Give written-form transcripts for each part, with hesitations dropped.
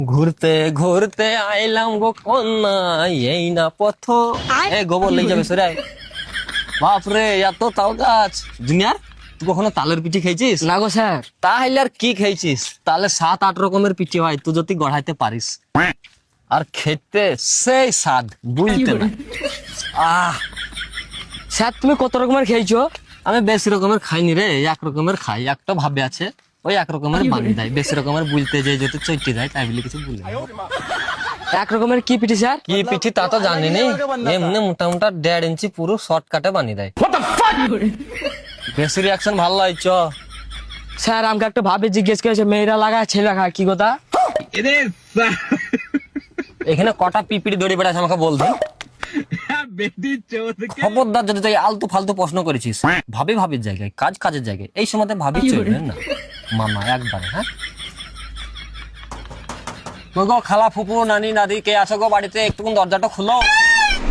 ঘুরতে ঘুরতে আইলাম গো কন্যা, এই না পথ। এ গোবর লেগে যাবে সরাই। বাপরে এত তাল গাছ দুনিয়ার। তুই কখনো তালের পিঠি খেয়েছিস? না গো স্যার। তাহলে আর কি খেয়েছিস? তাহলে 7-8 রকমের পিঠি হয়, তুই যদি গড়াইতে পারিস। আর খেতে সেই স্বাদ বুঝতে না। আহ স্যার তুমি কত রকমের খেয়েছো? আমি বেশি রকমের খাইনি রে, এক রকমের খাই। একটা ভাবে আছে ওই এক রকমের বানিয়ে দেয়, বেশি রকমের বুঝতে যাই যদি চৈটি যায় তাই বলে কিছু বলি। এক রকমের কি পিঠি স্যার? কি পিঠি তা তো জানি নি, এমনি মোটামোটা 1.5 ইঞ্চি পুরো শর্টকাটে বানিয়ে দেয়। বেশি রিয়াকশন ভালো হয় চ। স্যার আমাকে একটা ভাবে জিজ্ঞেস করেছে মেয়েরা লাগায় ছেলেরা খায়, কি কথা? এখানে কটা পিপিড়ি দড়ি বেড়াচ্ছে আমাকে বল দে। খবরদার যদি তুই আলতু ফালতু প্রশ্ন করেছিস, ভাবি ভাবির জায়গায়, কাজ কাজের জায়গায়, এই সময় ভাবি চলবে না মামা একবারে। হ্যাঁ গো খালা ফুপু নানি দাদি কে আছো গো বাড়িতে? একটু দরজাটা খুলো।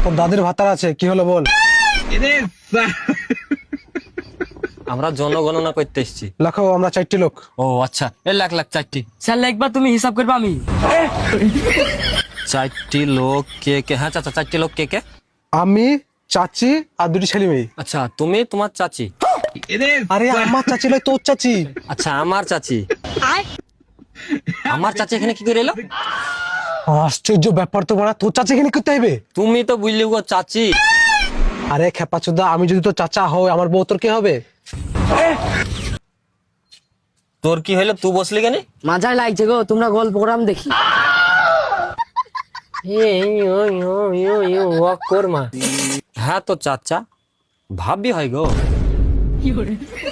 তোর দাদির ভাতার আছে, কি হলো বল? আমরা জনগণনা করতে এসেছি। লেখো, আমরা 4টি লোক। ও আচ্ছা, এ লাখ লাখ 4টি। স্যার একবার তুমি হিসাব করবে আমি। 4টি লোক কে কে? হ্যাঁ চাচা 4টি লোক কে কে? আমি, চাচি আর 2টি ছেলে মেয়ে। আচ্ছা তুমি, তোমার চাচি। আরে আমার চাচি নয়, তোর চাচি। আচ্ছা আমার চাচি। আমার চাচি এখানে কি করে এলো? আশ্চর্য ব্যাপার তো বড়া, তোর চাচি এখানে করতে হবে? তুমি তো বুঝলি গো চাচি। আরে খেপাচোদা, আমি যদি তোর চাচা হই, আমার বউ তোর কে হবে? তোর কি হইলো, তুই বসলি কেন? মাজায় লাগছে গো, তোমরা গল্প প্রোগ্রাম দেখি। হ্যাঁ তো চাচা ভাবি হয় গো।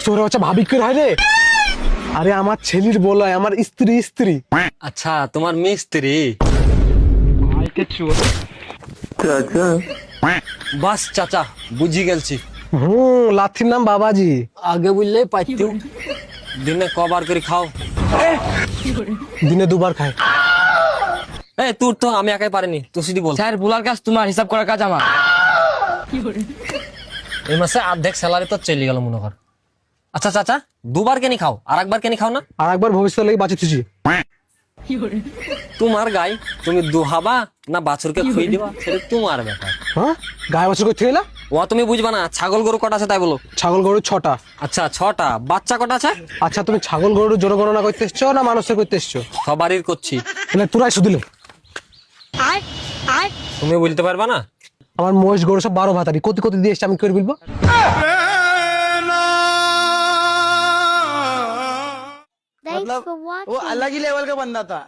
তোর বাচ্চা ভাবি করে হয় রে? আরে আমার ছেলির বলাই, আমার স্ত্রী স্ত্রী। আচ্ছা তোমার মিস্ত্রি। বাস চাচা বুঝি গেলছি। লাথির নাম বাবাজি। আগে বুঝলেই পাইতেও। দিনে কবার করে খাও? দিনে 2বার খায়। এই তোর তো আমি একাই পারিনি, তুই শুধু বল। স্যার ভুলার কাজ তোমার, হিসাব করার কাজ আমার। এই মাসে অর্ধেক স্যালারি তো চলে গেল মনে কর। আচ্ছা চাচা 2বার কেন খাও, আর একবার কেন খাও না? আর একবার ভবিষ্যৎ লাগি বাঁচি থুছি। তোমার গাই, তুমি দুহাবা না বাছুরকে খুই দিবা সেটা তোমার ব্যাপার। হ্যাঁ, গায়ে বছর করতে গেলা? ও তুমি বুঝবা না। ছাগল গরু কটা আছে তাই বলো? ছাগল গরু 6টা। আচ্ছা 6টা। বাচ্চা কটা আছে? আচ্ছা, তুমি ছাগল গরুর জনগণনা করতে এসছো না মানুষের করতে এসছো? সবারই করছি। তাহলে তোরাই শুধিলে। তুমি বলতে পারবা না? আমার মহিষ গরু সব 12 ভাতারি, কতি কতি দিয়ে এসছে, আমি কি করে বলবো? Thanks for watching. वो अलग ही लेवल का बंदा था।